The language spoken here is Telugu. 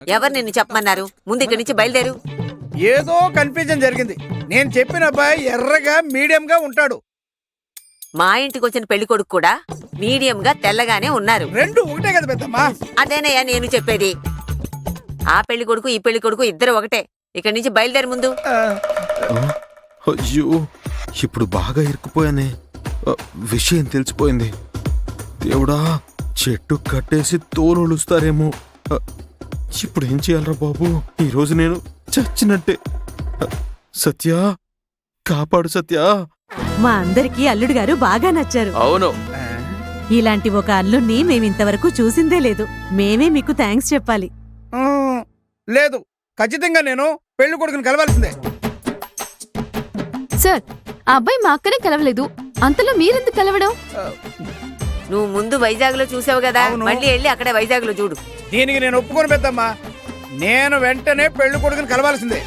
ఎవరు నిన్ను చెప్పమన్నారు? ముందు ఇక్కడి నుంచి బయలుదేరు. ఏదో కన్ఫ్యూజన్ జరిగింది. నేను చెప్పిన అబ్బాయి ఎర్రగా మీడియంగా ఉంటాడు. మా ఇంటికి వచ్చిన పెళ్లి కొడుకు కూడా మీడియంగా తెల్లగానే ఉన్నారు. రెండు ఒకటే కదా పెద్దమ్మా. అదేనయ్యా నేను చెప్పేది. ఆ పెళ్లి కొడుకు ఈ పెళ్లి కొడుకు ఇద్దరు ఒకటే. ఇక్కడి నుంచి బయలుదేరి ముందు. అయ్యో, ఇప్పుడు బాగా ఇరుక్కుపోయానే. విషయం తెలిసిపోయింది. దేవుడా, చెట్టు కట్టేసి తోలుస్తారేమో. ఇప్పుడు ఏం చేయాలరా బాబు? ఈరోజు నేను చచ్చినట్టే. సత్య, కాపాడు సత్య. మా అందరికీ అల్లుడు గారు బాగా నచ్చారు. అవును, ఇలాంటి ఒక అల్లుడిని మేమింతవరకు చూసిందే లేదు. మేమే మీకు థ్యాంక్స్ చెప్పాలి. లేదు, ఖచ్చితంగా నేను పెళ్లి కొడుకుని కలవాల్సిందే. సార్, ఆ అబ్బాయి మా అక్కనే కలవలేదు, అంతలో మీరెందుకు కలవడం? నువ్వు ముందు వైజాగ్ లో చూసావు కదా, అవును. మళ్ళీ వెళ్ళి అక్కడే వైజాగ్ లో చూడు. దీనికి నేను ఒప్పుకొని పెద్దమ్మా. నేను వెంటనే పెళ్లి కొడుకుని కలవాల్సిందే.